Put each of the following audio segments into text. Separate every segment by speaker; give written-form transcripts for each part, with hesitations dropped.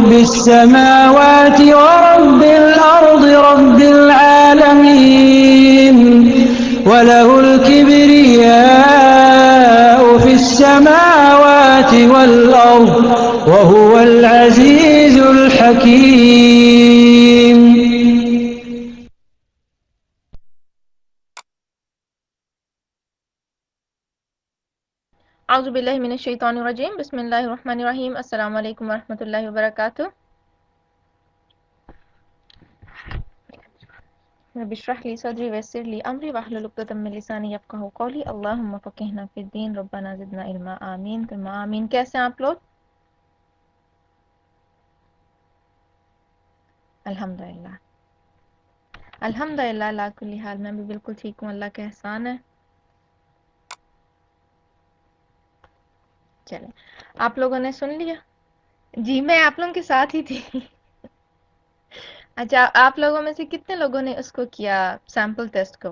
Speaker 1: رب السماوات ورب الأرض رب العالمين وله الكبرياء في السماوات والأرض وهو العزيز الحكيم.
Speaker 2: اعوذ باللہ من الشیطان الرجیم بسم اللہ الرحمن الرحیم السلام علیکم ورحمۃ اللہ وبرکاتہ. رب اشرح لي صدري ويسر لي امري واحلل عقدة من لساني يفقهوا قولي اللهم فقهنا في الدين ربنا زدنا علما آمین ثم آمین. کیسے ہیں آپ لوگ؟ الحمدللہ الحمدللہ لا کل حال. میں بھی بالکل ٹھیک ہوں، اللہ کا احسان ہے. چلیں آپ لوگوں نے سن لیا؟ جی میں آپ لوگوں کے ساتھ ہی تھی. اچھا آپ لوگوں میں سے کتنے لوگوں نے اس کو کیا سیمپل ٹیسٹ کو؟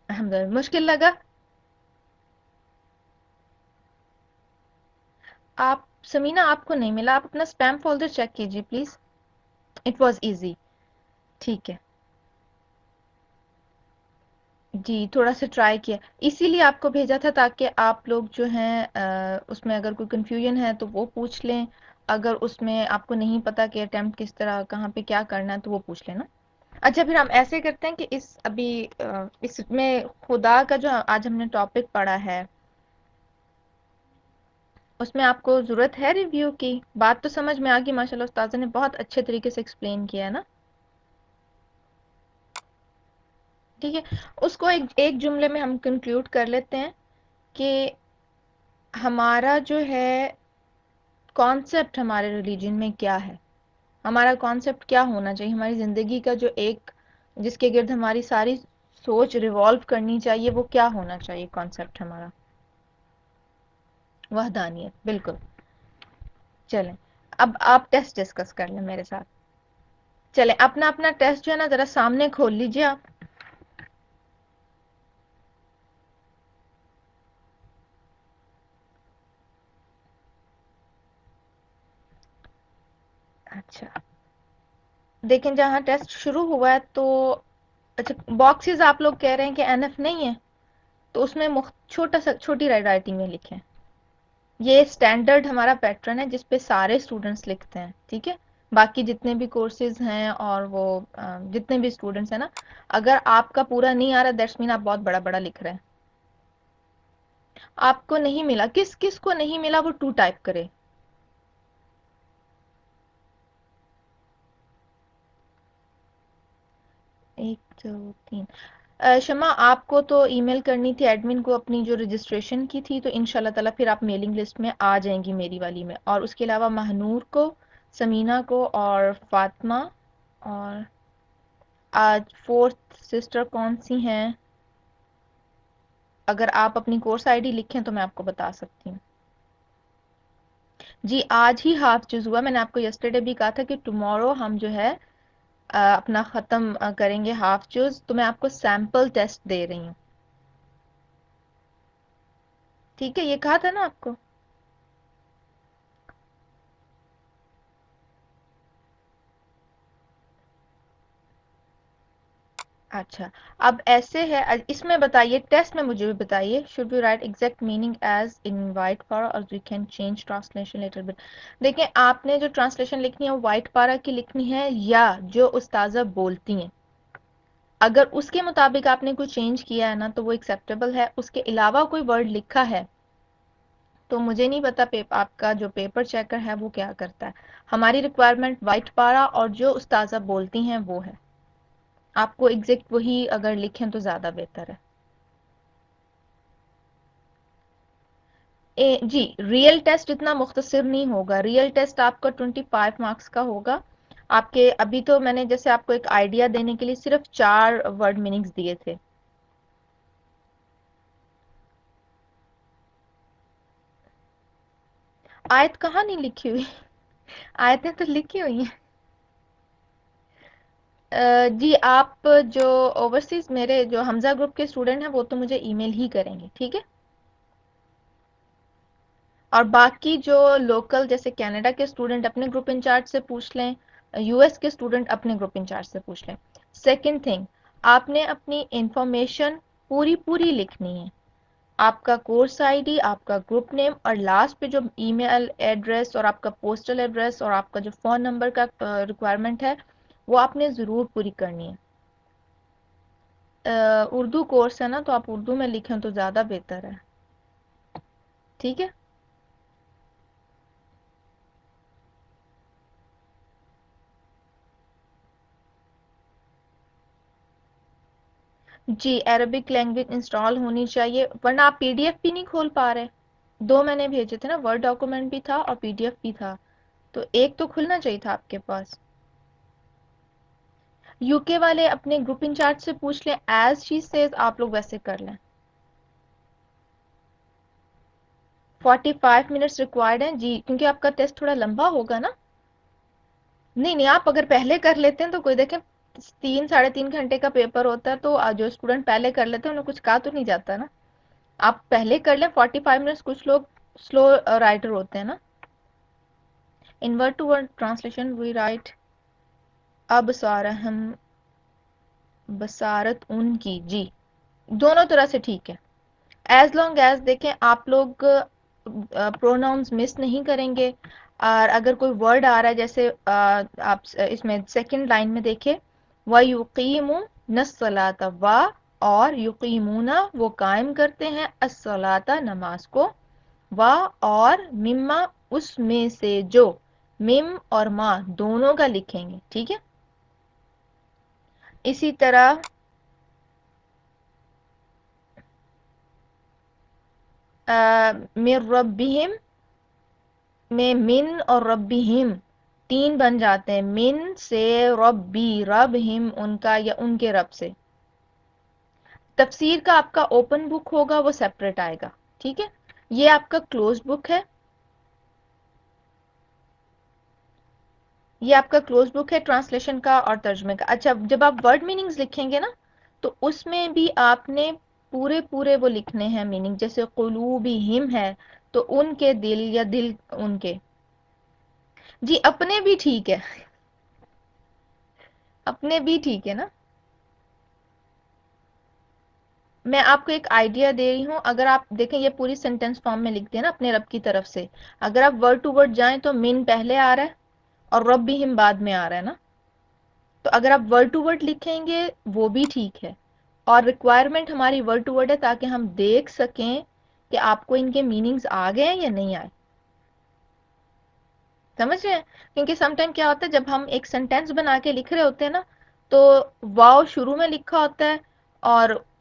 Speaker 2: الحمدللہ. مشکل لگا؟ آپ سمینہ آپ کو نہیں ملا، آپ اپنا اسپیم فولڈر چیک کیجیے پلیز. It was easy. ٹھیک ہے جی تھوڑا سا ٹرائی کیا، اسی لیے آپ کو بھیجا تھا تاکہ آپ لوگ جو ہیں اس میں اگر کوئی کنفیوژن ہے تو وہ پوچھ لیں، اگر اس میں آپ کو نہیں پتا کہ اٹیمپٹ کس طرح کہاں پہ کیا کرنا ہے تو وہ پوچھ لینا. اچھا پھر ہم ایسے کرتے ہیں کہ اس میں خدا کا جو آج ہم نے ٹاپک پڑھا ہے اس میں آپ کو ضرورت ہے ریویو کی؟ بات تو سمجھ میں آگی ماشاء اللہ، استاذہ نے بہت اچھے طریقے سے ایکسپلین کیا ہے نا. ٹھیک ہے اس کو ایک جملے میں ہم کنکلوڈ کر لیتے ہیں کہ ہمارا جو ہے کانسیپٹ ہمارے ریلیجن میں کیا ہے، ہمارا کانسیپٹ کیا ہونا چاہیے، ہماری زندگی کا جو ایک جس کے گرد ہماری ساری سوچ ریوالو کرنی چاہیے وہ کیا ہونا چاہیے کانسیپٹ ہمارا. وحدانیت، بالکل. چلیں اب آپ ٹیسٹ ڈسکس کر لیں میرے ساتھ. چلیں اپنا اپنا ٹیسٹ جو ہے نا ذرا سامنے کھول لیجئے آپ. اچھا دیکھیں جہاں ٹیسٹ شروع ہوا ہے تو اچھا باکسز آپ لوگ کہہ رہے ہیں کہ این ایف نہیں ہے تو اس میں چھوٹی رائٹنگ میں لکھیں. یہ سٹینڈرڈ ہمارا پیٹرن ہے جس پہ سارے اسٹوڈنٹس لکھتے ہیں. ٹھیک ہے باقی جتنے بھی کورسز ہیں اور وہ جتنے بھی اسٹوڈنٹس ہیں نا، اگر آپ کا پورا نہیں آ رہا دیٹس مین آپ بہت بڑا بڑا لکھ رہے ہیں. آپ کو نہیں ملا، کس کس کو نہیں ملا وہ 2 ٹائپ کرے. ایک دو تین. شمع آپ کو تو ای میل کرنی تھی ایڈمن کو اپنی جو رجسٹریشن کی تھی، تو انشاءاللہ تعالیٰ پھر آپ میلنگ لسٹ میں آ جائیں گی میری والی میں. اور اس کے علاوہ مہنور کو، سمینہ کو اور فاطمہ، اور آج 4th سسٹر کون سی ہیں؟ اگر آپ اپنی کورس آئی ڈی لکھیں تو میں آپ کو بتا سکتی ہوں. جی آج ہی ہاف چیز ہوا، میں نے آپ کو یسٹرڈے بھی کہا تھا کہ ٹمورو ہم جو ہے اپنا ختم کریں گے ہاف چوز، تو میں آپ کو سیمپل ٹیسٹ دے رہی ہوں. ٹھیک ہے یہ کہا تھا نا آپ کو. اچھا اب ایسے ہے اس میں بتائیے ٹیسٹ میں مجھے بھی بتائیے should we write exact meaning as in white para or we can change translation little bit. دیکھیں آپ نے جو ٹرانسلیشن لکھنی ہے وہ وائٹ پارا کی لکھنی ہے یا جو استاذہ بولتی ہیں. اگر اس کے مطابق آپ نے کوئی چینج کیا ہے نا تو وہ ایکسیپٹیبل ہے، اس کے علاوہ کوئی ورڈ لکھا ہے تو مجھے نہیں پتا آپ کا جو پیپر چیکر ہے وہ کیا کرتا ہے. ہماری ریکوائرمنٹ وائٹ پارا اور جو استاذہ بولتی ہیں وہ ہے. آپ کو ایگزیکٹ وہی اگر لکھیں تو زیادہ بہتر ہے. جی ریئل ٹیسٹ اتنا مختصر نہیں ہوگا، ریئل ٹیسٹ آپ کا 25 مارکس کا ہوگا. آپ کے ابھی تو میں نے جیسے آپ کو ایک آئیڈیا دینے کے لیے صرف 4 ورڈ میننگز دیے تھے. آیت کہاں نہیں لکھی ہوئی؟ آیتیں تو لکھی ہوئی ہیں. جی آپ جو اوورسیز میرے جو حمزہ گروپ کے اسٹوڈنٹ ہیں وہ تو مجھے ای میل ہی کریں گے. ٹھیک ہے اور باقی جو لوکل جیسے کینیڈا کے اسٹوڈنٹ اپنے گروپ انچارج سے پوچھ لیں، یو ایس کے اسٹوڈنٹ اپنے گروپ انچارج سے پوچھ لیں۔ سیکنڈ تھنگ، آپ نے اپنی انفارمیشن پوری لکھنی ہے، آپ کا کورس آئی ڈی، آپ کا گروپ نیم، اور لاسٹ پہ جو ای میل ایڈریس اور آپ کا پوسٹل ایڈریس اور آپ کا جو فون نمبر کا ریکوائرمنٹ ہے وہ آپ نے ضرور پوری کرنی ہے۔ اردو کورس ہے نا تو آپ اردو میں لکھیں تو زیادہ بہتر ہے، ٹھیک ہے؟ جی عربک لینگویج انسٹال ہونی چاہیے، ورنہ آپ پی ڈی ایف بھی نہیں کھول پا رہے۔ دو میں نے بھیجے تھے نا، ورڈ ڈاکومنٹ بھی تھا اور پی ڈی ایف بھی تھا، تو ایک تو کھلنا چاہیے تھا آپ کے پاس۔ یو کے والے اپنے گروپ انچارج سے پوچھ لیں، ایز شی سیز آپ لوگ ویسے کر لیں۔ 45 منٹس ریکوائرڈ ہیں جی، کیونکہ آپ کا ٹیسٹ تھوڑا لمبا ہوگا نا۔ نہیں آپ اگر پہلے کر لیتے ہیں تو کوئی دیکھیں 3 ساڑھے 3 گھنٹے کا پیپر ہوتا ہے تو جو اسٹوڈنٹ پہلے کر لیتے ہیں انہیں کچھ کہا تو نہیں جاتا نا۔ آپ پہلے کر لیں 45 منٹس، کچھ لوگ سلو رائٹر ہوتے ہیں نا۔ In word to word translation we write ابصارہم بصارت ان کی، جی دونوں طرح سے ٹھیک ہے، ایز لانگ ایز دیکھیں آپ لوگ پروناؤنز مس نہیں کریں گے۔ اور اگر کوئی ورڈ آ رہا ہے جیسے آپ اس میں سیکنڈ لائن میں دیکھیں وَيُقِيمُونَ الصَّلَاةَ، وا اور یقیمون وہ قائم کرتے ہیں الصلاۃ نماز کو، وا اور مما اس میں سے جو، مم اور ما دونوں کا لکھیں گے، ٹھیک ہے؟ اسی طرح من ربہم میں من اور ربہم تین بن جاتے ہیں، من سے ربی، رب ہم ان کا یا ان کے رب سے۔ تفسیر کا آپ کا اوپن بک ہوگا وہ سیپریٹ آئے گا، ٹھیک ہے؟ یہ آپ کا کلوز بک ہے، یہ آپ کا کلوز بک ہے ٹرانسلیشن کا اور ترجمے کا۔ اچھا جب آپ ورڈ میننگز لکھیں گے نا تو اس میں بھی آپ نے پورے وہ لکھنے ہیں میننگ، جیسے قلوبہم ہے تو ان کے دل یا دل ان کے، جی اپنے بھی ٹھیک ہے، اپنے بھی ٹھیک ہے نا۔ میں آپ کو ایک آئیڈیا دے رہی ہوں، اگر آپ دیکھیں یہ پوری سینٹینس فارم میں لکھ دیں نا اپنے رب کی طرف سے، اگر آپ ورڈ ٹو ورڈ جائیں تو من پہلے آ رہا ہے اور رب بھی ہم بعد میں آ رہا ہے نا، تو اگر آپ ورڈ ٹو ورڈ لکھیں گے وہ بھی ٹھیک ہے، اور ریکوائرمنٹ ہماری ورڈ ٹو ورڈ ہے تاکہ ہم دیکھ سکیں کہ آپ کو ان کے میننگز آ گئے ہیں یا نہیں آئے، سمجھ رہے ہیں؟ کیونکہ سم ٹائم کیا ہوتا ہے جب ہم ایک سینٹینس بنا کے لکھ رہے ہوتے ہیں نا تو واو شروع میں لکھا ہوتا ہے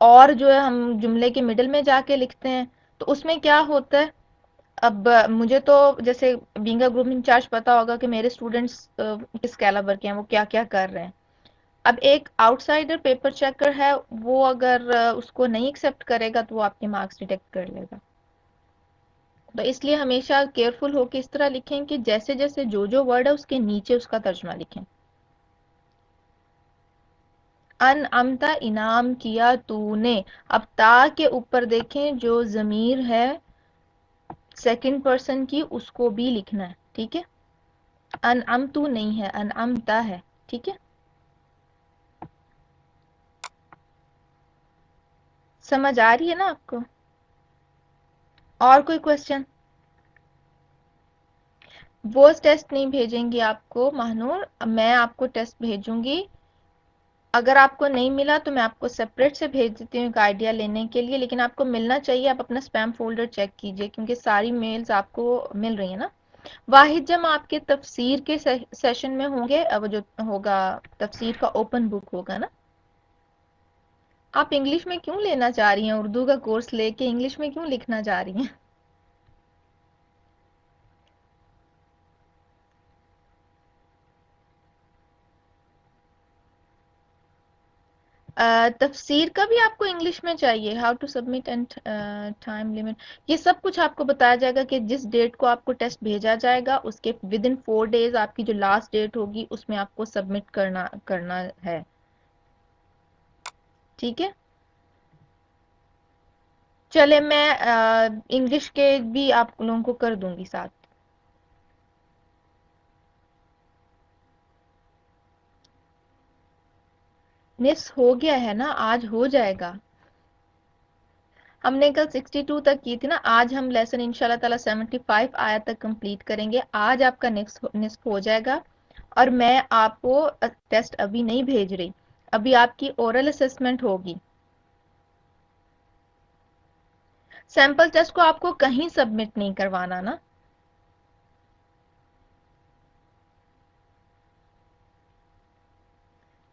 Speaker 2: اور جو ہے ہم جملے کے مڈل میں جا کے لکھتے ہیں، تو اس میں کیا ہوتا ہے، اب مجھے تو جیسے بینگا گروپ انچارج پتا ہوگا کہ میرے اسٹوڈنٹس کس کیلیبر کے ہیں، وہ کیا کیا کر رہے ہیں۔ اب ایک آؤٹ سائڈر پیپر چیکر ہے، وہ اگر اس کو نہیں ایکسیپٹ کرے گا تو وہ آپ کے مارکس ڈیٹیکٹ کر لے گا، تو اس لیے ہمیشہ کیئرفل ہو کے اس طرح لکھیں کہ جیسے جیسے جو ورڈ ہے اس کے نیچے اس کا ترجمہ لکھیں۔ ان امتا انعام کیا تو نے، اب تا کے اوپر دیکھیں جو ضمیر ہے سیکنڈ پرسن کی اس کو بھی لکھنا ہے، ٹھیک ہے؟ ان امتو نہیں ہے، ان امتا ہے، ٹھیک ہے؟ سمجھ آ رہی ہے نا آپ کو؟ اور کوئی کوشچن؟ وہ ٹیسٹ نہیں بھیجیں گی آپ کو ماہنور، میں آپ کو ٹیسٹ بھیجوں گی، اگر آپ کو نہیں ملا تو میں آپ کو سیپریٹ سے بھیج دیتی ہوں ایک آئیڈیا لینے کے لیے، لیکن آپ کو ملنا چاہیے، آپ اپنا اسپیم فولڈر چیک کیجئے کیونکہ ساری میلز آپ کو مل رہی ہیں نا۔ واحد جم آپ کے تفسیر کے سیشن میں ہوں گے، وہ جو ہوگا تفسیر کا اوپن بک ہوگا نا۔ آپ انگلش میں کیوں لینا چاہ رہی ہیں؟ اردو کا کورس لے کے انگلش میں کیوں لکھنا چاہ رہی ہیں؟ تفسیر کا بھی آپ کو انگلش میں چاہیے، how to submit and time limit, یہ سب کچھ آپ کو بتایا جائے گا کہ جس ڈیٹ کو آپ کو ٹیسٹ بھیجا جائے گا اس کے ود ان 4 days آپ کی جو لاسٹ ڈیٹ ہوگی اس میں آپ کو سبمٹ کرنا ہے، ٹھیک ہے؟ چلے میں انگلش کے بھی آپ لوگوں کو کر دوں گی ساتھ. مس ہو گیا ہے نا, آج ہو جائے گا. ہم نے کل 62 تک کی تھی نا, آج ہم لیسن انشاءاللہ تعالی 75 آیت تک کمپلیٹ کریں گے. آج آپ کا نصف ہو جائے گا. اور میں آپ کو ٹیسٹ ابھی نہیں بھیج رہی, ابھی آپ کی اورل اسسمنٹ ہوگی. سیمپل ٹیسٹ کو آپ کو کہیں سبمٹ نہیں کروانا نا.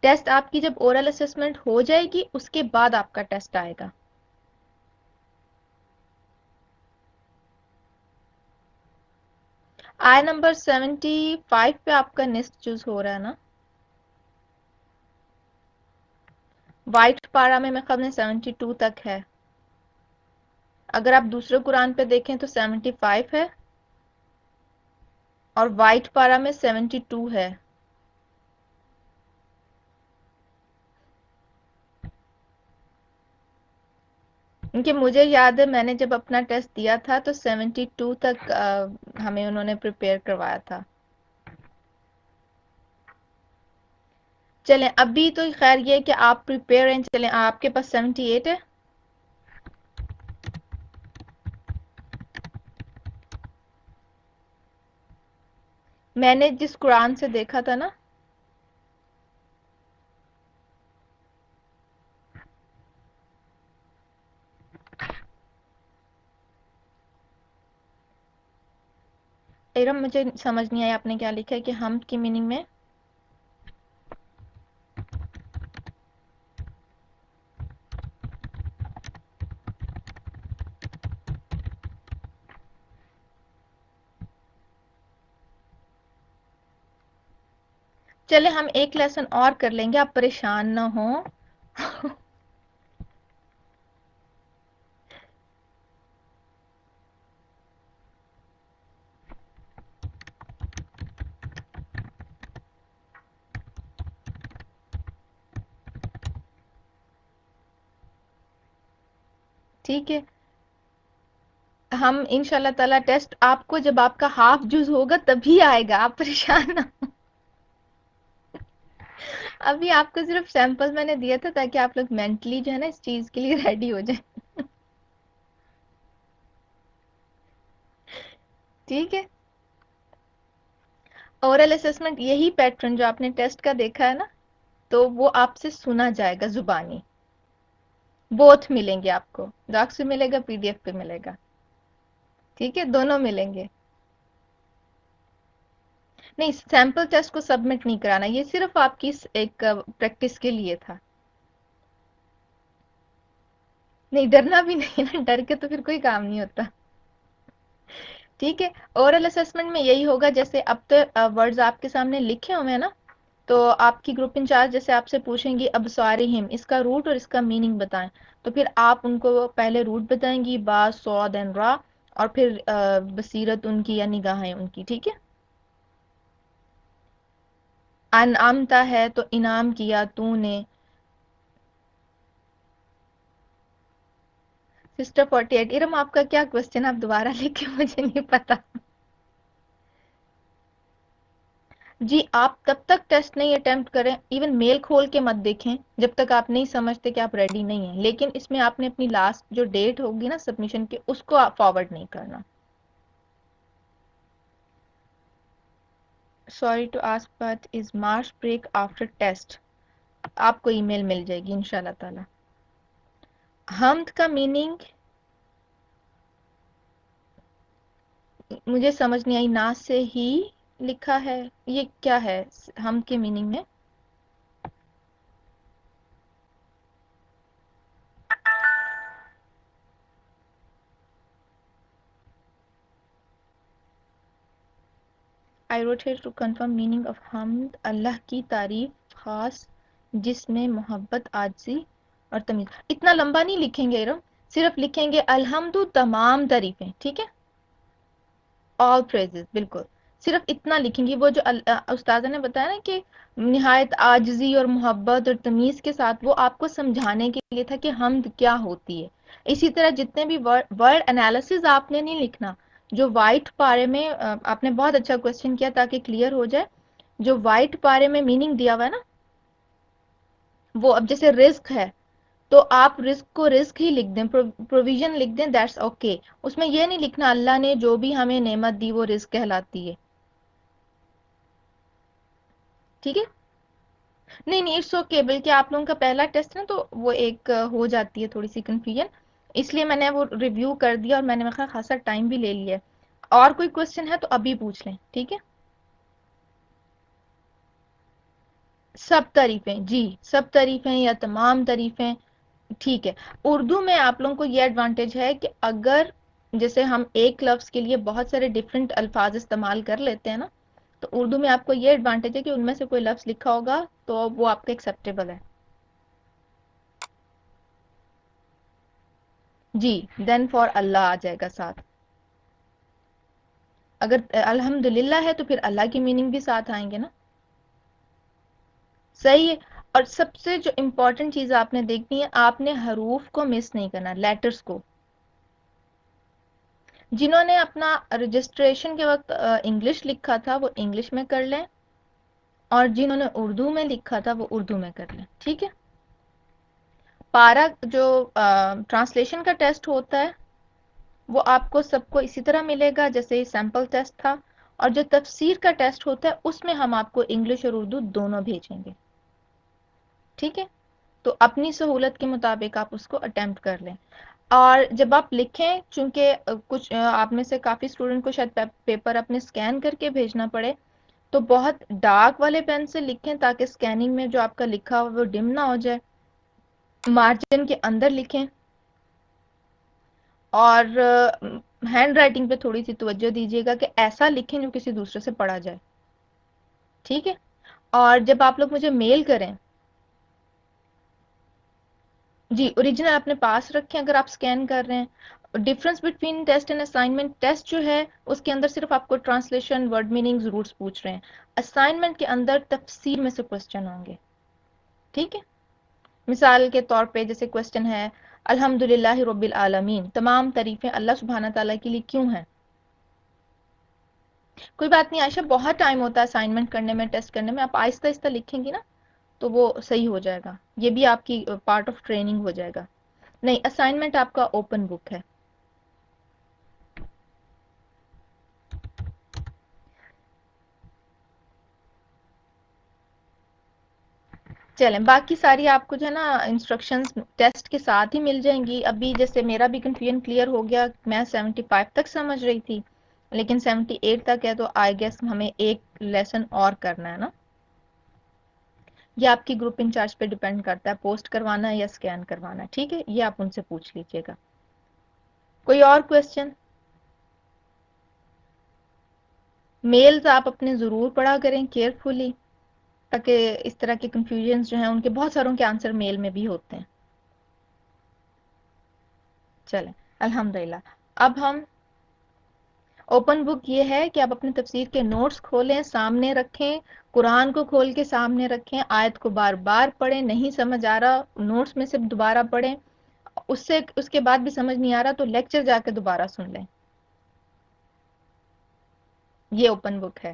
Speaker 2: ٹیسٹ آپ کی جب اورل اسسمنٹ ہو جائے گی اس کے بعد آپ کا ٹیسٹ آئے گا. آئی نمبر 75 پہ آپ کا نصف چوز ہو رہا ہے نا. وائٹ پارا میں خبر 72 تک ہے. اگر آپ دوسرے قرآن پہ دیکھیں تو 75 ہے اور وائٹ پارا میں 72 ہے. کیونکہ مجھے یاد ہے میں نے جب اپنا ٹیسٹ دیا تھا تو 72 تک ہمیں انہوں نے پریپیئر کروایا تھا. چلیں ابھی تو خیر یہ کہ آپ پریپیئر ہیں. چلیں آپ کے پاس 78 ہے. میں نے جس قرآن سے دیکھا تھا نا, ایرم مجھے سمجھ نہیں آیا آپ نے کیا لکھا ہے کہ ہم کی میننگ میں چلے ہم ایک لیسن اور کر لیں گے, آپ پریشان نہ ہوں. ٹھیک ہے, ہم انشاءاللہ تعالی ٹیسٹ آپ کو جب آپ کا ہاف جز ہوگا تبھی آئے گا, آپ پریشان نہ ہوں. ابھی آپ کو صرف سیمپل میں نے دیا تھا تاکہ آپ لوگ مینٹلی جو ہے نا اس چیز کے لیے ریڈی ہو جائیں. ٹھیک ہے, اورل اسسمنٹ یہی پیٹرن جو آپ نے ٹیسٹ کا دیکھا ہے نا, تو وہ آپ سے سنا جائے گا زبانی. بوتھ ملیں گے آپ کو, ڈاکس پہ ملے گا, پی ڈی ایف پہ ملے گا. ٹھیک ہے, دونوں ملیں گے. نہیں, سیمپل ٹیسٹ کو سبمٹ نہیں کرانا, یہ صرف آپ کی ایک پریکٹس کے لیے تھا. نہیں ڈرنا بھی نہیں نا, ڈر کے تو پھر کوئی کام نہیں ہوتا. ٹھیک ہے, اورل اسسمنٹ میں یہی ہوگا جیسے اب تو ورڈز آپ کے سامنے لکھے ہوئے ہیں نا, تو آپ کی گروپ انچارج جیسے آپ سے پوچھیں گی ابصارہم, اس کا روٹ اور اس کا میننگ بتائیں, تو پھر آپ ان کو پہلے روٹ بتائیں گی, با صاد اینڈ را, اور پھر بصیرت ان کی یا نگاہیں ان کی. ٹھیک ہے, انعمتا ہے تو انعام کیا تو نے. سسٹر 48 ارم آپ کا کیا کوشچن, آپ دوبارہ لکھیں, مجھے نہیں پتا. جی آپ تب تک ٹیسٹ نہیں اٹیمپٹ کریں, ایون میل کھول کے مت دیکھیں جب تک آپ نہیں سمجھتے کہ آپ ریڈی نہیں ہیں. لیکن اس میں آپ نے اپنی لاسٹ جو ڈیٹ ہوگی نا سبمیشن کی, اس کو آپ فارورڈ نہیں کرنا. Sorry to ask but is March break after test. آپ کو ای میل مل جائے گی انشاءاللہ تعالی. حمد کا میننگ مجھے سمجھ نہیں آئی, نا سے ہی لکھا ہے, یہ کیا ہے حمد کے میننگ میں؟ I wrote here to confirm meaning of حمد, اللہ کی تعریف خاص جس میں محبت, عاجزی اور تمیز. اتنا لمبا نہیں لکھیں گے ارم, صرف لکھیں گے الحمد تمام تعریفیں. ٹھیک ہے, all praises, بالکل صرف اتنا لکھیں گی. وہ جو استاذہ نے بتایا نا کہ نہایت عاجزی اور محبت اور تمیز کے ساتھ, وہ آپ کو سمجھانے کے لیے تھا کہ حمد کیا ہوتی ہے. اسی طرح جتنے بھی ورڈ انالیسز آپ نے نہیں لکھنا. جو وائٹ پارے میں آپ نے بہت اچھا کوشچن کیا تاکہ کلیئر ہو جائے. جو وائٹ پارے میں میننگ دیا ہوا ہے نا، وہ اب جیسے رزق ہے تو آپ رزق کو رزق ہی لکھ دیں، پروویژن لکھ دیں، دیٹس اوکے. اس میں یہ نہیں لکھنا اللہ نے جو بھی ہمیں نعمت دی وہ رزق کہلاتی ہے. ٹھیک ہے؟ نہیں اٹس اوکے. بلکہ آپ لوگوں کا پہلا ٹیسٹ ہے نا تو وہ ایک ہو جاتی ہے تھوڑی سی کنفیوژن، اس لیے میں نے وہ ریویو کر دیا اور میں نے میرا خاصا ٹائم بھی لے لیا ہے. اور کوئی کوشچن ہے تو ابھی پوچھ لیں. ٹھیک ہے؟ سب تعریفیں، جی سب تعریفیں یا تمام تعریفیں. ٹھیک ہے. اردو میں آپ لوگوں کو یہ ایڈوانٹیج ہے کہ اگر جیسے ہم ایک لفظ کے لیے بہت سارے ڈیفرنٹ الفاظ استعمال کر لیتے ہیں نا، تو اردو میں آپ کو یہ ایڈوانٹیج ہے کہ ان میں سے کوئی لفظ لکھا ہوگا تو وہ آپ کا ایکسیپٹیبل ہے. جی دین فار اللہ آ جائے گا ساتھ. اگر الحمدللہ ہے تو پھر اللہ کی میننگ بھی ساتھ آئیں گے نا. صحیح ہے. اور سب سے جو امپورٹنٹ چیز آپ نے دیکھنی ہے، آپ نے حروف کو مس نہیں کرنا، لیٹرز کو. جنہوں نے اپنا رجسٹریشن کے وقت انگلش لکھا تھا وہ انگلش میں کر لیں، اور جنہوں نے اردو میں لکھا تھا وہ اردو میں کر لیں. ٹھیک ہے؟ پارا جو ٹرانسلیشن کا ٹیسٹ ہوتا ہے وہ آپ کو سب کو اسی طرح ملے گا جیسے سیمپل ٹیسٹ تھا، اور جو تفسیر کا ٹیسٹ ہوتا ہے اس میں ہم آپ کو انگلش اور اردو دونوں بھیجیں گے. ٹھیک ہے؟ تو اپنی سہولت کے مطابق آپ اس کو اٹیمپٹ کر لیں. اور جب آپ لکھیں، چونکہ کچھ آپ میں سے کافی اسٹوڈنٹ کو شاید پیپر اپنے سکین کر کے بھیجنا پڑے، تو بہت ڈارک والے پین سے لکھیں تاکہ سکیننگ میں جو آپ کا لکھا ہوا وہ ڈم نہ ہو جائے. مارجن کے اندر لکھیں، اور ہینڈ رائٹنگ پہ تھوڑی سی توجہ دیجیے گا کہ ایسا لکھیں جو کسی دوسرے سے پڑھا جائے. ٹھیک ہے؟ اور جب آپ لوگ مجھے میل کریں، جی اوریجنل اپنے پاس رکھیں اگر آپ سکین کر رہے ہیں. Difference between test and assignment, test جو ہے اس کے اندر صرف آپ کو ٹرانسلیشن، ورڈ میننگ، رولز پوچھ رہے ہیں. اسائنمنٹ کے اندر تفسیر میں سے کوسچن ہوں گے. ٹھیک ہے؟ مثال کے طور پہ جیسے کوسچن ہے الحمدللہ رب العالمین، تمام تعریفیں اللہ سبحانہ تعالیٰ کے لیے کیوں ہیں. کوئی بات نہیں عائشہ، بہت ٹائم ہوتا ہے اسائنمنٹ کرنے میں، ٹیسٹ کرنے میں. آپ آہستہ آہستہ لکھیں گی نا تو وہ صحیح ہو جائے گا. یہ بھی آپ کی پارٹ آف ٹریننگ ہو جائے گا. نہیں، اسائنمنٹ آپ کا اوپن بک ہے. چلیں باقی ساری آپ کو جو ہے نا انسٹرکشنز ٹیسٹ کے ساتھ ہی مل جائیں گی. ابھی جیسے میرا بھی کنفیوژن کلیئر ہو گیا، میں 75 تک سمجھ رہی تھی لیکن 78 تک ہے، تو آئی گیس ہمیں ایک لیسن اور کرنا ہے نا. یہ آپ کی گروپ انچارج پہ ڈیپینڈ کرتا ہے، پوسٹ کروانا ہے یا سکین کروانا ہے. ٹھیک ہے؟ یہ آپ ان سے پوچھ لیجئے گا. کوئی اور کوسچن؟ میلز آپ اپنے ضرور پڑھا کریں کیئرفلی، تاکہ اس طرح کے کنفیوژنز جو ہیں ان کے بہت ساروں کے آنسر میل میں بھی ہوتے ہیں. چلیں الحمدللہ. اب ہم اوپن بک یہ ہے کہ آپ اپنے تفسیر کے نوٹس کھولیں، سامنے رکھیں، قرآن کو کھول کے سامنے رکھیں، آیت کو بار بار پڑھیں. نہیں سمجھ آ رہا نوٹس میں سے دوبارہ پڑھیں، اس کے بعد بھی سمجھ نہیں آ رہا تو لیکچر جا کے دوبارہ سن لیں. یہ اوپن بک ہے.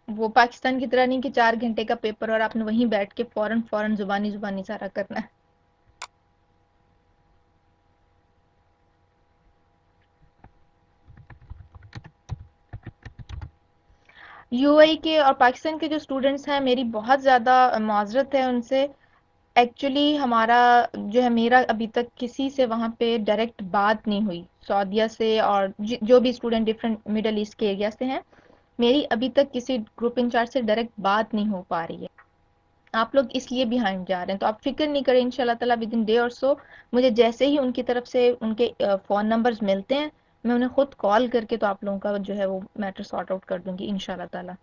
Speaker 2: وہ پاکستان کی طرح نہیں کہ 4 گھنٹے کا پیپر اور آپ نے وہیں بیٹھ کے فوراً زبانی سارا کرنا ہے. یو اے کے اور پاکستان کے جو اسٹوڈنٹس ہیں، میری بہت زیادہ معذرت ہے ان سے. ایکچولی ہمارا جو ہے، میرا ابھی تک کسی سے وہاں پہ ڈائریکٹ بات نہیں ہوئی سعودیہ سے، اور جو بھی اسٹوڈنٹ ڈفرینٹ مڈل ایسٹ کے ایریا سے ہیں، میری ابھی تک کسی گروپ انچارج سے ڈائریکٹ بات نہیں ہو پا رہی ہے. آپ لوگ اس لیے بیہائنڈ جا رہے ہیں، تو آپ فکر نہیں کریں، انشاءاللہ تعالیٰ ود ان ڈے اور سو مجھے جیسے ہی ان کی طرف سے ان کے فون نمبرز ملتے ہیں میں انہیں خود کال کر کے تو آپ لوگوں کا جو ہے وہ میٹر سارٹ آؤٹ کر دوں گی انشاءاللہ تعالیٰ.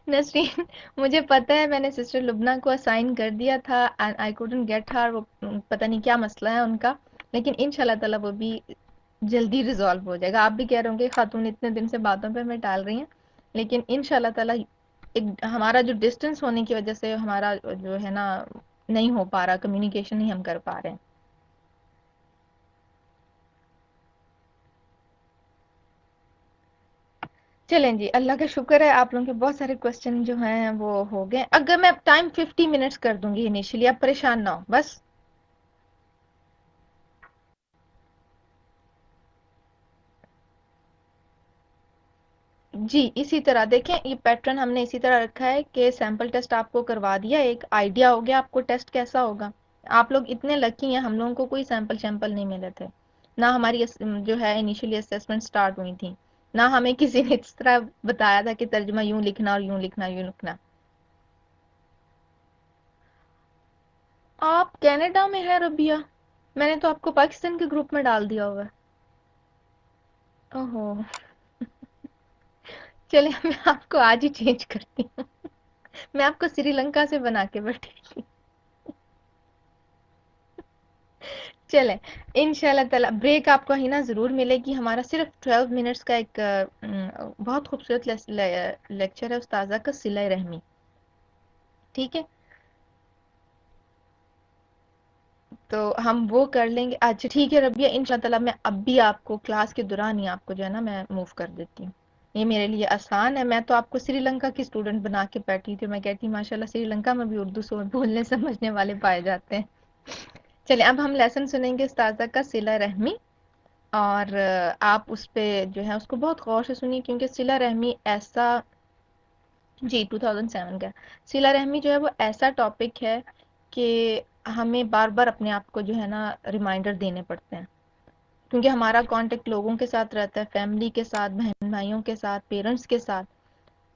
Speaker 2: نسرین مجھے پتا ہے، میں نے سسٹر لبنہ کو اسائن کر دیا تھا اینڈ آئی کوڈنٹ گیٹ ہر. وہ پتہ نہیں کیا مسئلہ ہے ان کا، لیکن انشاءاللہ تعالیٰ وہ بھی جلدی ریزالو ہو جائے گا. آپ بھی کہہ رہے ہوں گے خاتون اتنے دن سے باتوں پہ میں ٹال رہی ہیں، لیکن انشاءاللہ تعالیٰ ہمارا جو ڈسٹنس ہونے کی وجہ سے ہمارا جو ہے نا نہیں ہو پا رہا، کمیونیکیشن نہیں ہم کر پا رہے ہیں. چلیں جی، اللہ کا شکر ہے آپ لوگوں کے بہت سارے کوسچن جو ہیں وہ ہو گئے. اگر میں ٹائم 50 منٹس کر دوں گی انیشلی، آپ پریشان نہ ہو بس. جی اسی طرح دیکھیں، یہ پیٹرن ہم نے اسی طرح رکھا ہے کہ سیمپل ٹیسٹ آپ کو کروا دیا، ایک آئیڈیا ہو گیا آپ کو ٹیسٹ کیسا ہوگا. آپ لوگ اتنے لکی ہیں، ہم لوگوں کو کوئی سیمپل نہیں ملے تھے، نہ ہماری جو ہے انیشلی اسیسمنٹ سٹارٹ ہوئی تھی، نہ ہمیں کسی نے اس طرح بتایا تھا کہ ترجمہ یوں لکھنا اور یوں لکھنا یوں لکھنا. آپ کینیڈا میں ہے ربیہ؟ میں نے تو آپ کو پاکستان کے گروپ میں ڈال دیا ہوا ہے. اوہو، چلے میں آپ کو آج ہی چینج کرتی ہوں. میں آپ کو سری لنکا سے بنا کے بیٹھی. چلیں انشاءاللہ تعالی بریک آپ کو ہی نا ضرور ملے گی. ہمارا صرف 12 منٹس کا ایک بہت خوبصورت لیکچر ہے استاذہ کا، صلہ رحمی. ٹھیک ہے، تو ہم وہ کر لیں گے. اچھا ٹھیک ہے ربیہ، انشاءاللہ تعالی میں اب بھی آپ کو کلاس کے دوران ہی آپ کو جو ہے نا میں موو کر دیتی ہوں. یہ میرے لیے آسان ہے. میں تو آپ کو سری لنکا کی اسٹوڈنٹ بنا کے بیٹھی تھی. میں کہتی ماشاءاللہ سری لنکا میں بھی اردو بولنے سمجھنے والے پائے جاتے ہیں. چلیں اب ہم لیسن سنیں گے استاذہ کا صلہ رحمی، اور آپ اس پہ جو ہے اس کو بہت غور سے سنیے، کیونکہ صلہ رحمی ایسا، جی 2007 کا صلہ رحمی جو ہے وہ ایسا ٹاپک ہے کہ ہمیں بار بار اپنے آپ کو جو ہے نا ریمائنڈر دینے پڑتے ہیں، کیونکہ ہمارا کانٹیکٹ لوگوں کے ساتھ رہتا ہے، فیملی کے ساتھ، بہن بھائیوں کے ساتھ، پیرنٹس کے ساتھ،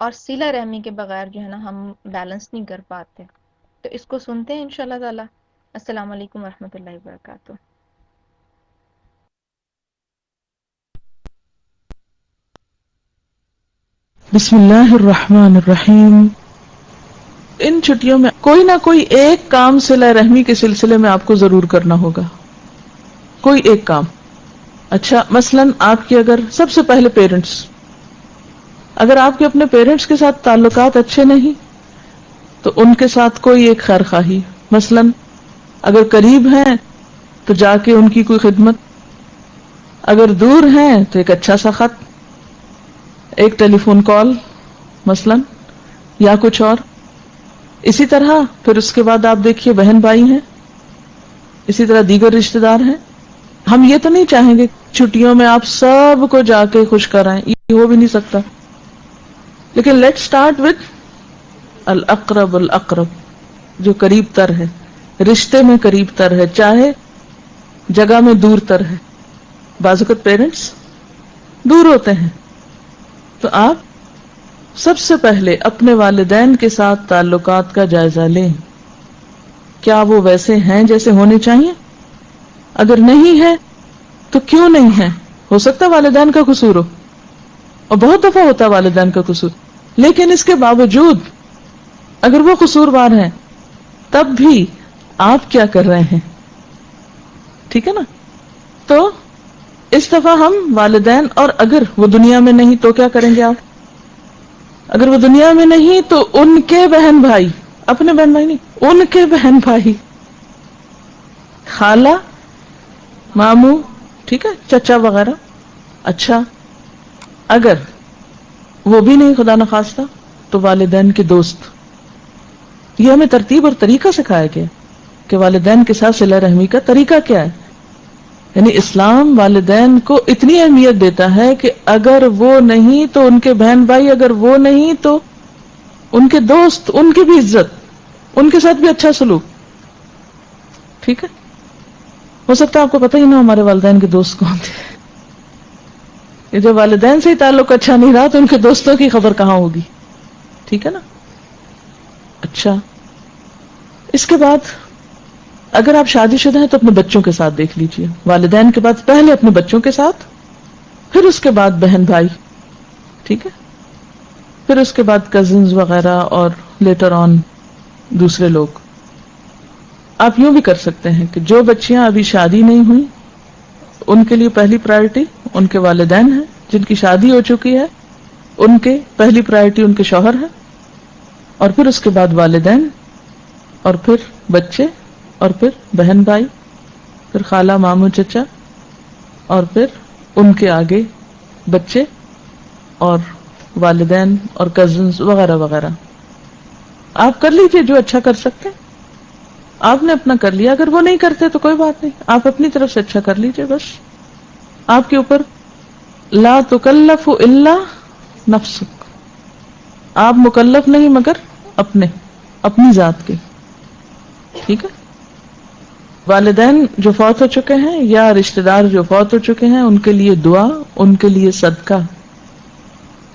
Speaker 2: اور صلہ رحمی کے بغیر جو ہے نا ہم بیلنس نہیں کر پاتے. تو اس کو سنتے ہیں انشاءاللہ تعالی. السلام علیکم ورحمۃ اللہ وبرکاتہ.
Speaker 3: بسم اللہ الرحمن الرحیم. ان چھٹیوں میں کوئی نہ کوئی ایک کام صلہ رحمی کے سلسلے میں آپ کو ضرور کرنا ہوگا، کوئی ایک کام. اچھا مثلاً آپ کے اگر سب سے پہلے پیرنٹس، اگر آپ کے اپنے پیرنٹس کے ساتھ تعلقات اچھے نہیں تو ان کے ساتھ کوئی ایک خیر خواہی، مثلاً اگر قریب ہیں تو جا کے ان کی کوئی خدمت، اگر دور ہیں تو ایک اچھا سا خط، ایک ٹیلی فون کال مثلاً، یا کچھ اور. اسی طرح پھر اس کے بعد آپ دیکھیے بہن بھائی ہیں، اسی طرح دیگر رشتہ دار ہیں. ہم یہ تو نہیں چاہیں گے چھٹیوں میں آپ سب کو جا کے خوش کرائیں، یہ ہو بھی نہیں سکتا. لیکن لیٹ اسٹارٹ وتھ الاقرب الاقرب، جو قریب تر ہے، رشتے میں قریب تر ہے، چاہے جگہ میں دور تر ہے. بعض اوقات پیرنٹس دور ہوتے ہیں، تو آپ سب سے پہلے اپنے والدین کے ساتھ تعلقات کا جائزہ لیں. کیا وہ ویسے ہیں جیسے ہونے چاہیے؟ اگر نہیں ہے تو کیوں نہیں ہے؟ ہو سکتا والدین کا قصور ہو، اور بہت دفعہ ہوتا ہے والدین کا قصور، لیکن اس کے باوجود اگر وہ قصوروار ہیں تب بھی آپ کیا کر رہے ہیں؟ ٹھیک ہے نا؟ تو اس دفعہ ہم والدین، اور اگر وہ دنیا میں نہیں تو کیا کریں گے آپ؟ اگر وہ دنیا میں نہیں تو ان کے بہن بھائی، اپنے بہن بھائی نہیں، ان کے بہن بھائی، خالہ، ماموں، ٹھیک ہے، چچا وغیرہ. اچھا اگر وہ بھی نہیں خدا نخواستہ تو والدین کے دوست. یہ ہمیں ترتیب اور طریقہ سکھایا گیا کہ والدین کے ساتھ صلہ رحمی کا طریقہ کیا ہے. یعنی اسلام والدین کو اتنی اہمیت دیتا ہے کہ اگر وہ نہیں تو ان کے بہن بھائی، اگر وہ نہیں تو ان کے دوست، ان کی بھی عزت، ان کے ساتھ بھی اچھا سلوک. ٹھیک ہے، ہو سکتا ہے آپ کو پتہ ہی نہ ہمارے والدین کے دوست کون تھے. یہ جو والدین سے ہی تعلق اچھا نہیں رہا تو ان کے دوستوں کی خبر کہاں ہوگی. ٹھیک ہے نا؟ اچھا اس کے بعد اگر آپ شادی شدہ ہیں تو اپنے بچوں کے ساتھ دیکھ لیجئے، والدین کے بعد پہلے اپنے بچوں کے ساتھ، پھر اس کے بعد بہن بھائی. ٹھیک ہے، پھر اس کے بعد کزنز وغیرہ، اور لیٹر آن دوسرے لوگ. آپ یوں بھی کر سکتے ہیں کہ جو بچیاں ابھی شادی نہیں ہوئی ان کے لیے پہلی پرائرٹی ان کے والدین ہیں جن کی شادی ہو چکی ہے، ان کے پہلی پرائرٹی ان کے شوہر ہے، اور پھر اس کے بعد والدین، اور پھر بچے، اور پھر بہن بھائی، پھر خالہ ماموں چچا، اور پھر ان کے آگے بچے اور والدین اور کزنز وغیرہ وغیرہ. آپ کر لیجئے جو اچھا کر سکتے. آپ نے اپنا کر لیا، اگر وہ نہیں کرتے تو کوئی بات نہیں، آپ اپنی طرف سے اچھا کر لیجئے. بس آپ کے اوپر لا تکلف الا نفسک، آپ مکلف نہیں مگر اپنی ذات کے. ٹھیک ہے. والدین جو فوت ہو چکے ہیں یا رشتہ دار جو فوت ہو چکے ہیں ان کے لیے دعا، ان کے لیے صدقہ.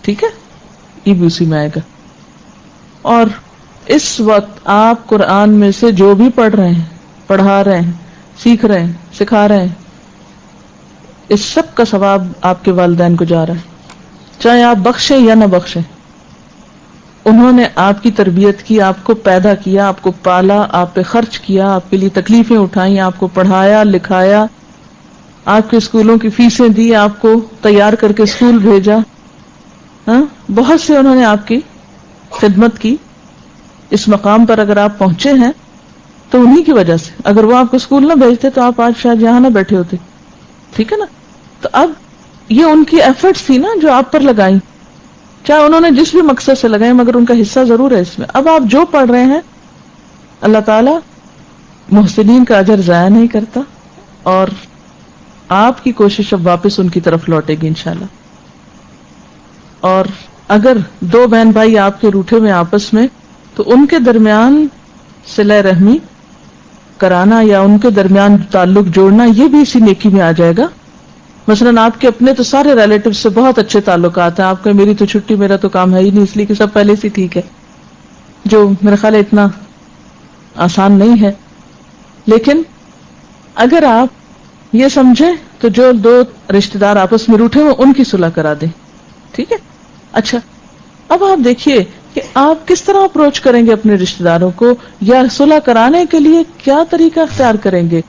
Speaker 3: ٹھیک ہے، یہ بھی اسی میں آئے گا. اور اس وقت آپ قرآن میں سے جو بھی پڑھ رہے ہیں، پڑھا رہے ہیں، سیکھ رہے ہیں، سکھا رہے ہیں، اس سب کا ثواب آپ کے والدین کو جا رہا ہے، چاہے آپ بخشیں یا نہ بخشیں. انہوں نے آپ کی تربیت کی، آپ کو پیدا کیا، آپ کو پالا، آپ پہ خرچ کیا، آپ کے لیے تکلیفیں اٹھائیں، آپ کو پڑھایا لکھایا، آپ کے اسکولوں کی فیسیں دی، آپ کو تیار کر کے اسکول بھیجا. ہاں، بہت سے انہوں نے آپ کی خدمت کی. اس مقام پر اگر آپ پہنچے ہیں تو انہی کی وجہ سے. اگر وہ آپ کو اسکول نہ بھیجتے تو آپ آج شاید یہاں نہ بیٹھے ہوتے. ٹھیک ہے نا. تو اب یہ ان کی ایفرٹس تھی نا جو آپ پر لگائیں، چاہے انہوں نے جس بھی مقصد سے لگائیں، مگر ان کا حصہ ضرور ہے اس میں. اب آپ جو پڑھ رہے ہیں، اللہ تعالی محسنین کا اجر ضائع نہیں کرتا، اور آپ کی کوشش اب واپس ان کی طرف لوٹے گی انشاءاللہ. اور اگر دو بہن بھائی آپ کے روٹھے میں آپس میں، تو ان کے درمیان صلہ رحمی کرانا یا ان کے درمیان تعلق جوڑنا، یہ بھی اسی نیکی میں آ جائے گا. مثلاً آپ کے اپنے تو سارے ریلیٹیو سے بہت اچھے تعلقات ہیں، آپ کا میری تو چھٹی، میرا تو کام ہے ہی نہیں، اس لیے کہ سب پہلے سے ٹھیک ہے، جو میرا خیال ہے اتنا آسان نہیں ہے. لیکن اگر آپ یہ سمجھیں تو جو دو رشتہ دار آپس میں روٹھے ہوں ان کی صلح کرا دیں. ٹھیک ہے. اچھا، اب آپ دیکھیے کہ آپ کس طرح اپروچ کریں گے اپنے رشتہ داروں کو، یا صلح کرانے کے لیے کیا طریقہ اختیار کریں گے،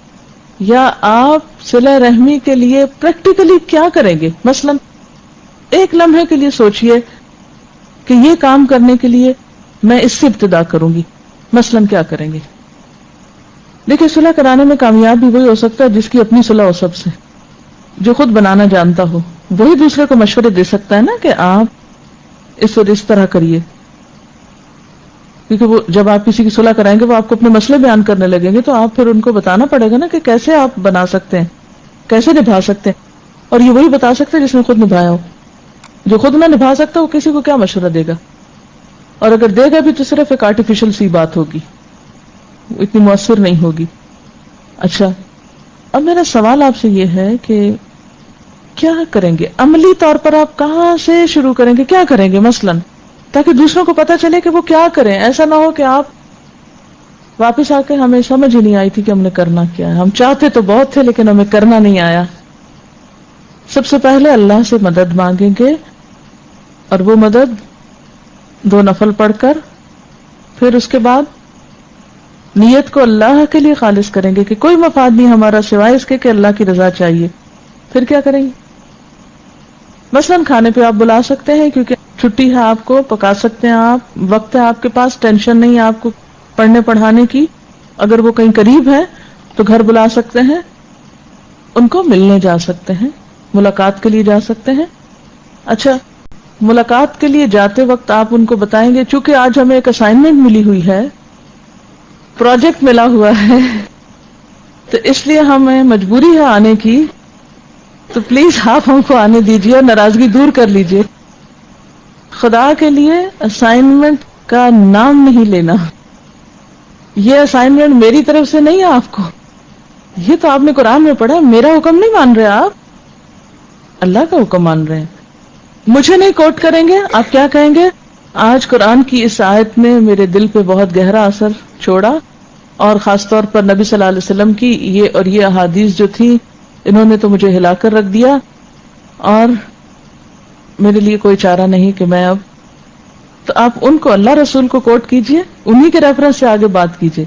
Speaker 3: یا آپ صلہ رحمی کے لیے پریکٹیکلی کیا کریں گے. مثلا ایک لمحے کے لیے سوچئے کہ یہ کام کرنے کے لیے میں اس سے ابتدا کروں گی. مثلا کیا کریں گے؟ دیکھیے، صلح کرانے میں کامیاب بھی وہی ہو سکتا ہے جس کی اپنی صلح ہو سب سے. جو خود بنانا جانتا ہو وہی دوسرے کو مشورے دے سکتا ہے نا کہ آپ اس وقت اس طرح کریے. کیونکہ وہ جب آپ کسی کی صلح کرائیں گے وہ آپ کو اپنے مسئلے بیان کرنے لگیں گے، تو آپ پھر ان کو بتانا پڑے گا نا کہ کیسے آپ بنا سکتے ہیں، کیسے نبھا سکتے ہیں. اور یہ وہی بتا سکتے ہیں جس نے خود نبھایا ہو. جو خود نہ نبھا سکتا وہ کسی کو کیا مشورہ دے گا، اور اگر دے گا بھی تو صرف ایک آرٹیفیشل سی بات ہوگی، اتنی مؤثر نہیں ہوگی. اچھا، اب میرا سوال آپ سے یہ ہے کہ کیا کریں گے عملی طور پر؟ آپ کہاں سے شروع کریں گے، کیا کریں گے مثلا، تاکہ دوسروں کو پتا چلے کہ وہ کیا کریں. ایسا نہ ہو کہ آپ واپس آ کے ہمیں سمجھ ہی نہیں آئی تھی کہ ہم نے کرنا کیا ہے، ہم چاہتے تو بہت تھے لیکن ہمیں کرنا نہیں آیا. سب سے پہلے اللہ سے مدد مانگیں گے، اور وہ مدد 2 نفل پڑھ کر، پھر اس کے بعد نیت کو اللہ کے لیے خالص کریں گے کہ کوئی مفاد نہیں ہمارا سوائے اس کے کہ اللہ کی رضا چاہیے. پھر کیا کریں گے؟ مثلاً کھانے پہ آپ بلا سکتے ہیں کیونکہ چھٹی ہے، آپ کو پکا سکتے ہیں، آپ وقت ہے آپ کے پاس، ٹینشن نہیں ہے آپ کو پڑھنے پڑھانے کی. اگر وہ کہیں قریب ہے تو گھر بلا سکتے ہیں، ان کو ملنے جا سکتے ہیں، ملاقات کے لیے جا سکتے ہیں. اچھا، ملاقات کے لیے جاتے وقت آپ ان کو بتائیں گے چونکہ آج ہمیں ایک اسائنمنٹ ملی ہوئی ہے، پروجیکٹ ملا ہوا ہے، تو اس لیے ہمیں مجبوری ہے آنے کی، تو پلیز آپ ہم کو آنے دیجیے اور ناراضگی دور کر لیجیے. خدا کے لیے اسائنمنٹ کا نام نہیں لینا. یہ اسائنمنٹ میری طرف سے نہیں ہے آپ کو، یہ تو آپ نے قرآن میں پڑھا ہے. میرا حکم نہیں مان رہے آپ، اللہ کا حکم مان رہے ہیں. مجھے نہیں کوٹ کریں گے، آپ کیا کہیں گے؟ آج قرآن کی اس آیت نے میرے دل پہ بہت گہرا اثر چھوڑا، اور خاص طور پر نبی صلی اللہ علیہ وسلم کی یہ احادیث جو تھی، انہوں نے تو مجھے ہلا کر رکھ دیا، اور میرے لیے کوئی چارہ نہیں کہ میں اب. تو آپ ان کو اللہ رسول کو کوٹ کیجئے، انہی کے ریفرنس سے آگے بات کیجئے،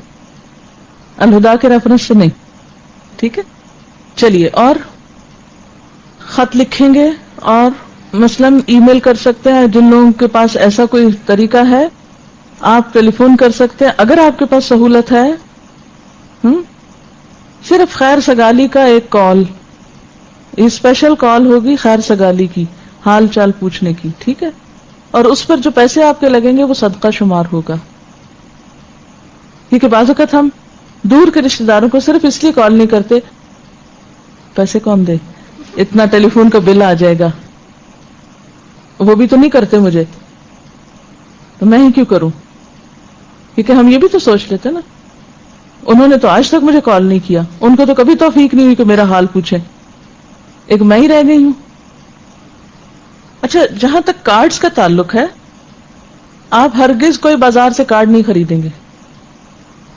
Speaker 3: الہدا کے ریفرنس سے نہیں. ٹھیک ہے. چلیے، اور خط لکھیں گے اور مثلاً ای میل کر سکتے ہیں، جن لوگوں کے پاس ایسا کوئی طریقہ ہے آپ ٹیلی فون کر سکتے ہیں اگر آپ کے پاس سہولت ہے. ہم صرف خیر سگالی کا ایک کال، یہ اسپیشل کال ہوگی خیر سگالی کی، حال چال پوچھنے کی، ٹھیک ہے، اور اس پر جو پیسے آپ کے لگیں گے وہ صدقہ شمار ہوگا. کیونکہ بعض اوقات ہم دور کے رشتہ داروں کو صرف اس لیے کال نہیں کرتے پیسے کون دے، اتنا ٹیلی فون کا بل آ جائے گا، وہ بھی تو نہیں کرتے مجھے تو میں ہی کیوں کروں. کیونکہ ہم یہ بھی تو سوچ لیتے نا انہوں نے تو آج تک مجھے کال نہیں کیا، ان کو تو کبھی توفیق نہیں ہوئی کہ میرا حال پوچھیں، ایک میں ہی رہ گئی ہوں. اچھا جہاں تک کارڈز کا تعلق ہے، آپ ہرگز کوئی بازار سے کارڈ نہیں خریدیں گے،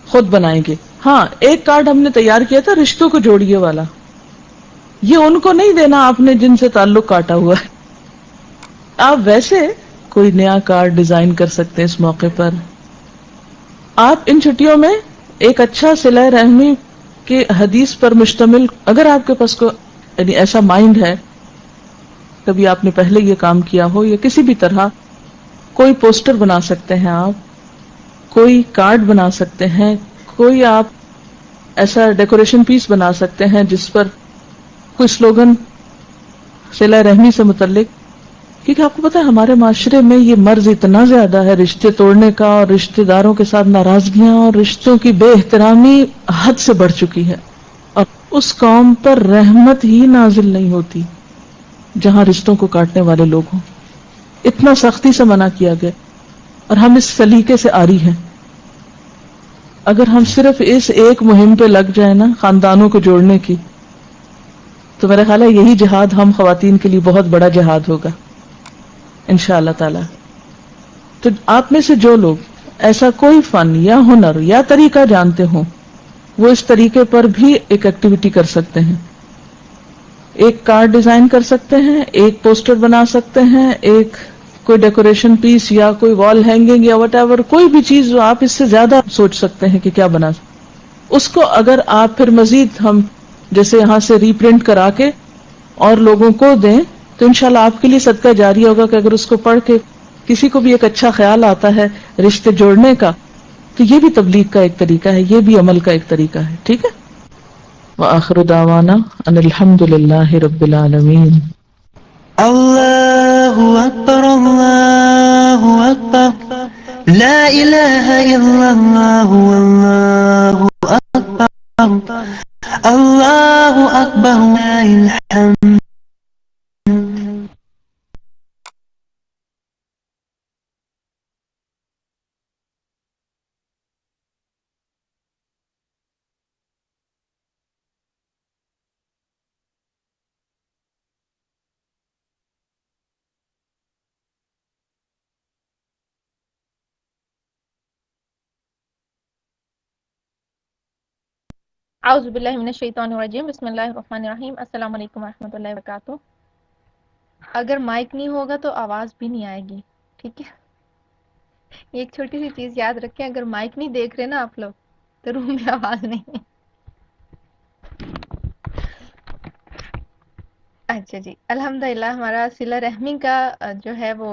Speaker 3: خود بنائیں گے. ہاں ایک کارڈ ہم نے تیار کیا تھا رشتوں کو جوڑیے والا، یہ ان کو نہیں دینا آپ نے جن سے تعلق کاٹا ہوا ہے. آپ ویسے کوئی نیا کارڈ ڈیزائن کر سکتے ہیں اس موقع پر. آپ ان چھٹیوں میں ایک اچھا صلہ رحمی کے حدیث پر مشتمل، اگر آپ کے پاس کو یعنی ایسا مائنڈ ہے، کبھی آپ نے پہلے یہ کام کیا ہو یا کسی بھی طرح، کوئی پوسٹر بنا سکتے ہیں آپ، کوئی کارڈ بنا سکتے ہیں، کوئی آپ ایسا ڈیکوریشن پیس بنا سکتے ہیں جس پر کوئی سلوگن صلہ رحمی سے متعلق. کیونکہ آپ کو پتا ہے ہمارے معاشرے میں یہ مرض اتنا زیادہ ہے رشتے توڑنے کا، اور رشتے داروں کے ساتھ ناراضگیاں اور رشتوں کی بے احترامی حد سے بڑھ چکی ہے، اور اس قوم پر رحمت ہی نازل نہیں ہوتی جہاں رشتوں کو کاٹنے والے لوگ ہوں. اتنا سختی سے منع کیا گیا اور ہم اس سلیقے سے عاری ہیں. اگر ہم صرف اس ایک مہم پہ لگ جائیں نا خاندانوں کو جوڑنے کی، تو میرا خیال ہے یہی جہاد ہم خواتین کے لیے بہت بڑا جہاد ہوگا انشاءاللہ تعالی. تو آپ میں سے جو لوگ ایسا کوئی فن یا ہنر یا طریقہ جانتے ہوں وہ اس طریقے پر بھی ایک ایکٹیویٹی کر سکتے ہیں. ایک کارڈ ڈیزائن کر سکتے ہیں، ایک پوسٹر بنا سکتے ہیں، ایک کوئی ڈیکوریشن پیس یا کوئی وال ہینگنگ یا وٹ ایور، کوئی بھی چیز جو آپ اس سے زیادہ سوچ سکتے ہیں کہ کیا بنا سکتے. اس کو اگر آپ پھر مزید ہم جیسے یہاں سے ری پرنٹ کرا کے اور لوگوں کو دیں تو انشاءاللہ آپ کے لیے صدقہ جاری ہوگا کہ اگر اس کو پڑھ کے کسی کو بھی ایک اچھا خیال آتا ہے رشتے جوڑنے کا، تو یہ بھی تبلیغ کا ایک طریقہ ہے، یہ بھی عمل کا ایک طریقہ ہے. ٹھیک ہے. وآخر دعوانا ان الحمد للہ رب العالمین.
Speaker 1: اللہ اکبر اللہ اکبر لا الہ الا اللہ واللہ اکبر اللہ اکبر وللہ الحمد.
Speaker 2: اعوذ باللہ من الشیطان الرجیم، بسم اللہ الرحمن الرحیم. السلام علیکم ورحمۃ اللہ وبرکاتہ. اگر مائک نہیں ہوگا تو آواز بھی نہیں آئے گی، ٹھیک ہے. ایک چھوٹی سی چیز یاد رکھیں، اگر مائک نہیں دیکھ رہے نا آپ لوگ تو روم میں آواز نہیں ہے. اچھا جی، الحمدللہ ہمارا صلہ رحمی کا جو ہے وہ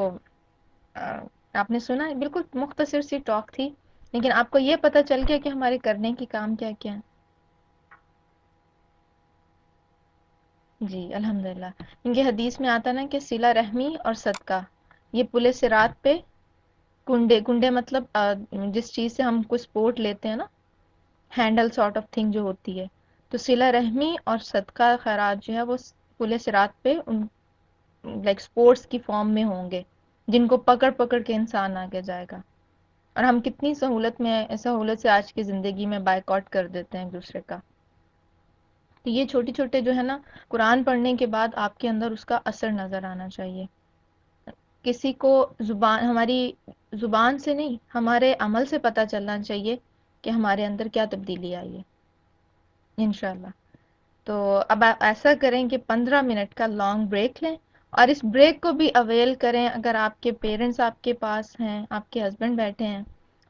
Speaker 2: آپ نے سنا ہے، بالکل مختصر سی ٹاک تھی، لیکن آپ کو یہ پتہ چل گیا کہ ہمارے کرنے کی کام کیا کیا ہے. جی الحمدللہ. کیونکہ حدیث میں آتا نا کہ صلہ رحمی اور صدقہ یہ پل صراط پہ کنڈے کنڈے مطلب جس چیز سے ہم کوئی سپورٹ لیتے ہیں نا، ہینڈل سارٹ آف تھنگ جو ہوتی ہے، تو صلہ رحمی اور صدقہ خیرات جو ہے وہ پل صراط پہ ان لائک سپورٹس کی فارم میں ہوں گے جن کو پکڑ پکڑ کے انسان آگے جائے گا. اور ہم کتنی سہولت سے آج کی زندگی میں بائیکاٹ کر دیتے ہیں ایک دوسرے کا. تو یہ چھوٹی چھوٹے جو ہے نا، قرآن پڑھنے کے بعد آپ کے اندر اس کا اثر نظر آنا چاہیے. کسی کو ہماری زبان سے نہیں، ہمارے عمل سے پتہ چلنا چاہیے کہ ہمارے اندر کیا تبدیلی آئی ہے انشاءاللہ. تو اب آپ ایسا کریں کہ 15 منٹ کا لانگ بریک لیں، اور اس بریک کو بھی اویل کریں. اگر آپ کے پیرنٹس آپ کے پاس ہیں، آپ کے ہسبینڈ بیٹھے ہیں،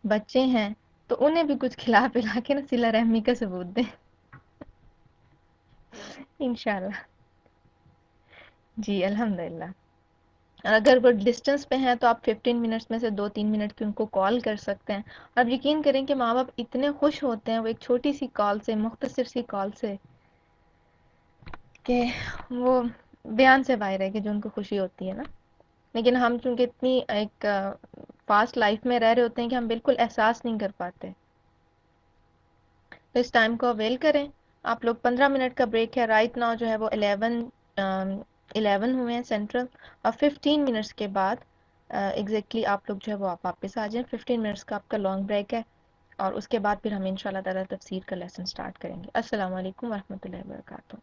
Speaker 2: بچے ہیں، تو انہیں بھی کچھ کھلا پلا کے نا صلہ رحمی کا ثبوت دیں انشاءاللہ. جی الحمدللہ. اور اگر وہ ڈسٹنس پہ ہیں تو آپ 15 منٹس میں سے 2-3 منٹ کی ان کو کال کر سکتے ہیں. اور یقین کریں کہ ماں باپ اتنے خوش ہوتے ہیں وہ ایک چھوٹی سی کال سے، مختصر سی کال سے، کہ وہ بیان سے باہر ہے کہ جو ان کو خوشی ہوتی ہے نا. لیکن ہم چونکہ اتنی ایک فاسٹ لائف میں رہ رہے ہوتے ہیں کہ ہم بالکل احساس نہیں کر پاتے. تو اس ٹائم کو اویل کریں. آپ لوگ 15 منٹ کا بریک ہے رائٹ ناؤ، جو ہے وہ 11 ہوئے ہیں سینٹرل، اور 15 منٹس کے بعد ایگزیکٹلی آپ لوگ جو ہے وہ آپ واپس آ جائیں. 15 منٹس کا آپ کا لانگ بریک ہے، اور اس کے بعد پھر ہم انشاءاللہ تعالیٰ تفسیر کا لیسن سٹارٹ کریں گے. السلام علیکم ورحمۃ اللہ وبرکاتہ.